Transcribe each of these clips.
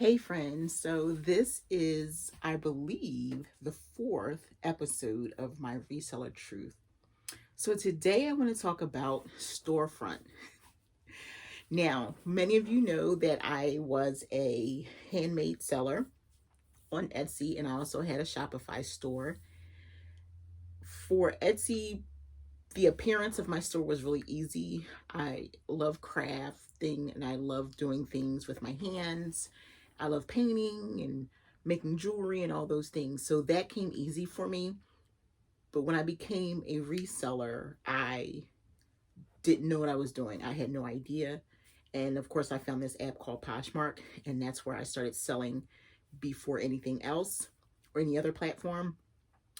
Hey friends, so this is, I believe, the fourth episode of my Reseller Truth. So today I want to talk about Storefront. Now, many of you know that I was a handmade seller on Etsy and I also had a Shopify store. For Etsy, the appearance of my store was really easy. I love crafting and I love doing things with my hands. I love painting and making jewelry and all those things. So that came easy for me. But when I became a reseller, I didn't know what I was doing. I had no idea. And of course, I found this app called Poshmark, and that's where I started selling before anything else or any other platform.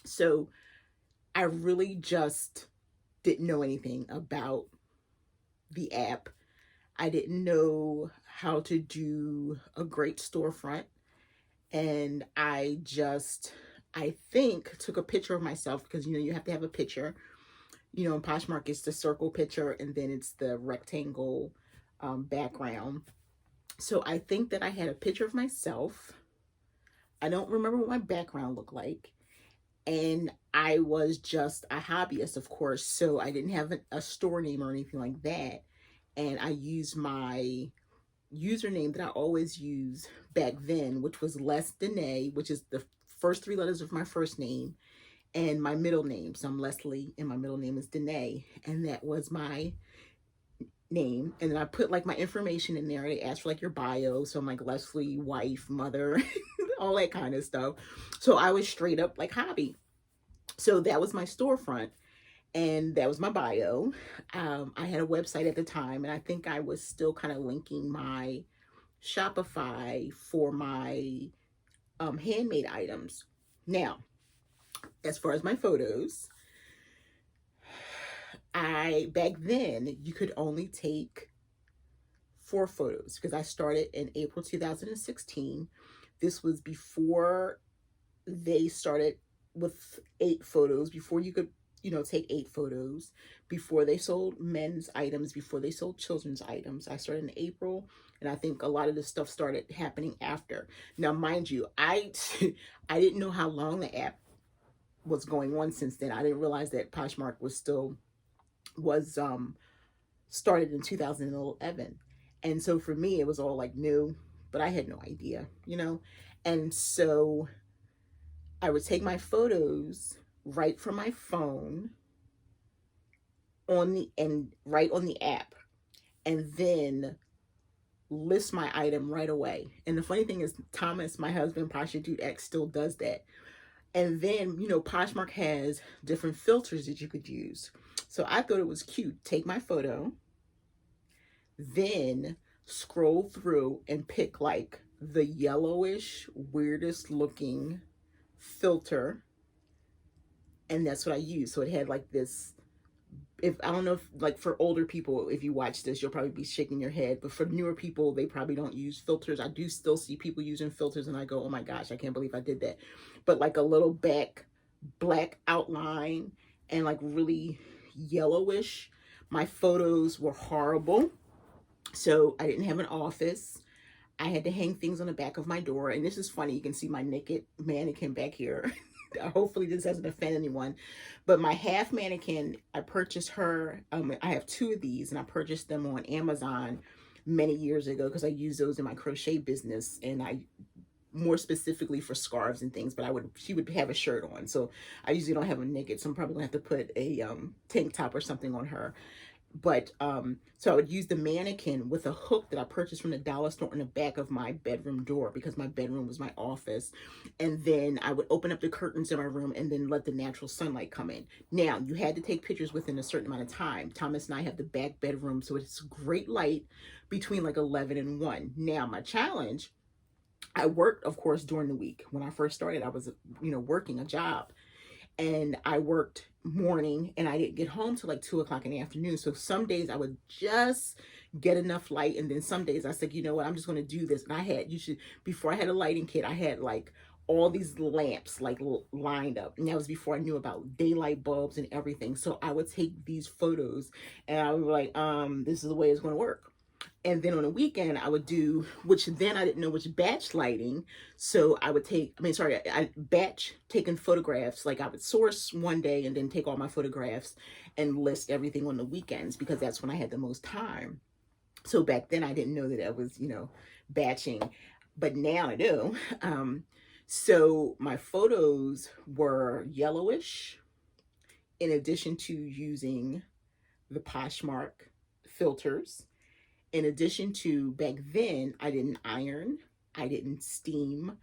So I really just didn't know anything about the app. I didn't know how to do a great storefront. And I think, took a picture of myself because, you have to have a picture. In Poshmark, it's the circle picture and then it's the rectangle background. So I think that I had a picture of myself. I don't remember what my background looked like. And I was just a hobbyist, of course. So I didn't have a store name or anything like that. And I used my username that I always use back then, which was Les Dene, which is the first three letters of my first name and my middle name. So I'm Leslie and my middle name is Dene. And that was my name. And then I put like my information in there. They asked for like your bio. So I'm like Leslie, wife, mother, all that kind of stuff. So I was straight up like hobby. So that was my storefront. And that was my bio. I had a website at the time, and I think I was still kind of linking my Shopify for my handmade items. Now, as far as my photos, back then you could only take 4 photos because I started in April 2016. This was before they started with 8 photos, before you could take 8 photos, before they sold men's items, before they sold children's items. I started in April, and I think a lot of this stuff started happening after. Now, mind you, I I didn't know how long the app was going on since then. I didn't realize that Poshmark was started in 2011. And so for me, it was all like new, but I had no idea. And so I would take my photos right from my phone right on the app, and then list my item right away. And the funny thing is, Thomas, my husband, Pasha Dude X, still does that. And then, Poshmark has different filters that you could use. So I thought it was cute. Take my photo, then scroll through and pick like the yellowish, weirdest looking filter. And that's what I used. So it had like this, I don't know if like for older people, if you watch this, you'll probably be shaking your head, but for newer people, they probably don't use filters. I do still see people using filters and I go, oh my gosh, I can't believe I did that. But like a little black outline and like really yellowish. My photos were horrible. So I didn't have an office. I had to hang things on the back of my door. And this is funny. You can see my naked mannequin back here. Hopefully this doesn't offend anyone. But my half mannequin, I purchased her. I have 2 of these, and I purchased them on Amazon many years ago because I use those in my crochet business, and I more specifically for scarves and things. But she would have a shirt on, so I usually don't have a naked. So I'm probably gonna have to put a tank top or something on her. But so I would use the mannequin with a hook that I purchased from the dollar store in the back of my bedroom door because my bedroom was my office. And then I would open up the curtains in my room and then let the natural sunlight come in. Now, you had to take pictures within a certain amount of time. Thomas and I have the back bedroom, so it's great light between like 11 and 1. Now, my challenge, I worked, of course, during the week. When I first started, I was, working a job. And I worked morning and I didn't get home till like 2 o'clock in the afternoon. So some days I would just get enough light. And then some days I said, you know what, I'm just going to do this. And before I had a lighting kit, I had like all these lamps like lined up. And that was before I knew about daylight bulbs and everything. So I would take these photos and I would be like, this is the way it's going to work. And then on a weekend, I would do, which then I didn't know which batch lighting. So I would I batch taking photographs. Like I would source one day and then take all my photographs and list everything on the weekends because that's when I had the most time. So back then I didn't know that I was, batching, but now I do. So my photos were yellowish in addition to using the Poshmark filters. In addition to back then, I didn't iron, I didn't steam.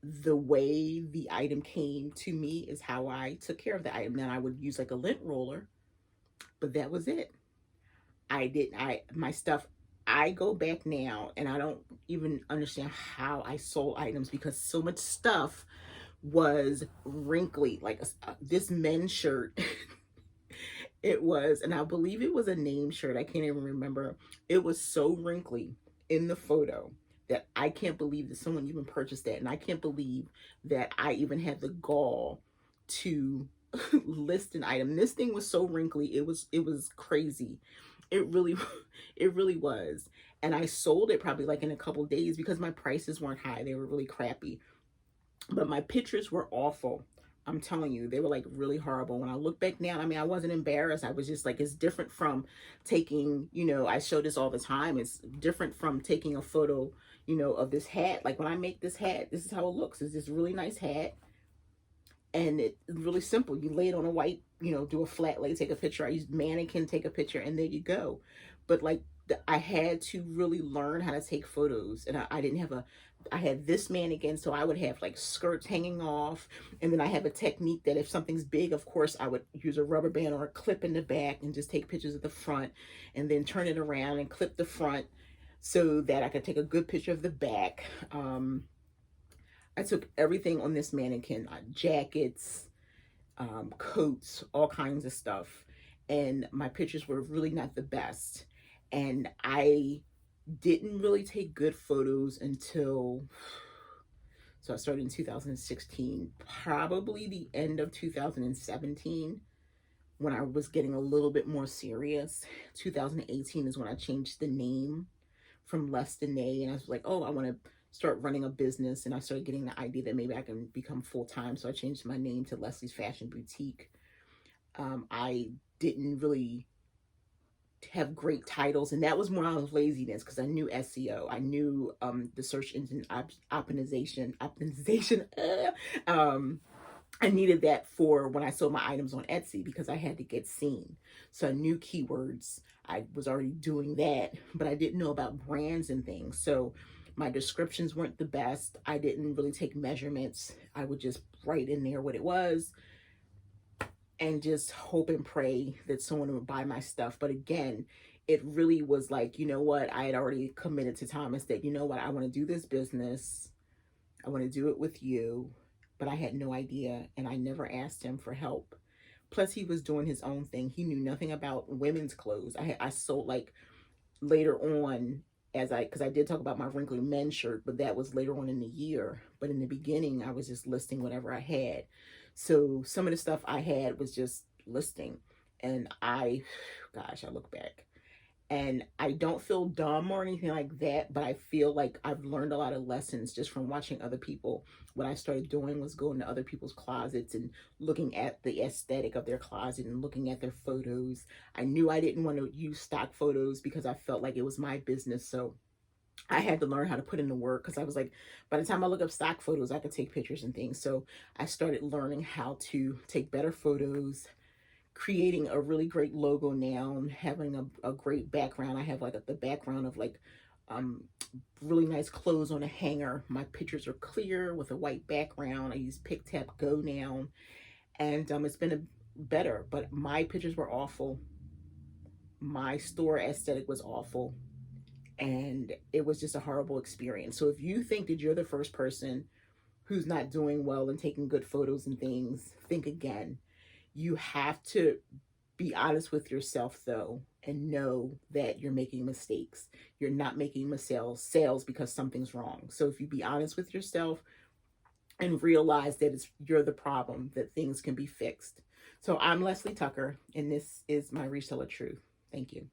The way the item came to me is how I took care of the item. Now I would use like a lint roller, but that was it. My stuff, I go back now and I don't even understand how I sold items because so much stuff was wrinkly. Like this men's shirt it was, and I believe it was a name shirt. I can't even remember. It was so wrinkly in the photo that I can't believe that someone even purchased that. And I can't believe that I even had the gall to list an item. This thing was so wrinkly. It was crazy. It really, it really was. And I sold it probably like in a couple days because my prices weren't high. They were really crappy. But my pictures were awful. I'm telling you, they were like really horrible. When I look back now, I mean, I wasn't embarrassed. I was just like, it's different from taking, I show this all the time. It's different from taking a photo, of this hat. Like when I make this hat, this is how it looks. It's this really nice hat. And it's really simple. You lay it on a white, do a flat lay, take a picture. I use mannequin, take a picture, and there you go. But like I had to really learn how to take photos, and I didn't have I had this mannequin, so I would have like skirts hanging off, and then I have a technique that if something's big, of course, I would use a rubber band or a clip in the back and just take pictures of the front, and then turn it around and clip the front so that I could take a good picture of the back. I took everything on this mannequin, jackets, coats, all kinds of stuff. And my pictures were really not the best. And I didn't really take good photos until, so I started in 2016, probably the end of 2017 when I was getting a little bit more serious. 2018 is when I changed the name from Less Than Nay, and I was like, oh, I want to start running a business, and I started getting the idea that maybe I can become full-time, so I changed my name to Leslie's Fashion Boutique. I didn't really have great titles, and that was more out of laziness because I knew SEO, I knew the search engine optimization. I needed that for when I sold my items on Etsy because I had to get seen. So I knew keywords. I was already doing that, but I didn't know about brands and things. So my descriptions weren't the best. I didn't really take measurements. I would just write in there what it was and just hope and pray that someone would buy my stuff. But again, it really was like, you know what? I had already committed to Thomas that, you know what? I want to do this business. I want to do it with you. But I had no idea, and I never asked him for help. Plus, he was doing his own thing. He knew nothing about women's clothes. I sold like later on, because I did talk about my wrinkly men's shirt, but that was later on in the year. But in the beginning, I was just listing whatever I had. So some of the stuff I had was just listing. And gosh, I look back. And I don't feel dumb or anything like that, but I feel like I've learned a lot of lessons just from watching other people. What I started doing was going to other people's closets and looking at the aesthetic of their closet and looking at their photos. I knew I didn't want to use stock photos because I felt like it was my business. So I had to learn how to put in the work because I was like, by the time I look up stock photos, I could take pictures and things. So I started learning how to take better photos, creating a really great logo now, having a great background. I have like the background of like really nice clothes on a hanger. My pictures are clear with a white background. I use Pick Tap Go now, and it's been better, but my pictures were awful. My store aesthetic was awful, and it was just a horrible experience. So if you think that you're the first person who's not doing well and taking good photos and things, think again. You have to be honest with yourself though, and know that you're making mistakes. You're not making sales because something's wrong. So if you be honest with yourself and realize that you're the problem, that things can be fixed. So I'm Leslie Tucker, and this is my Reseller Truth. Thank you.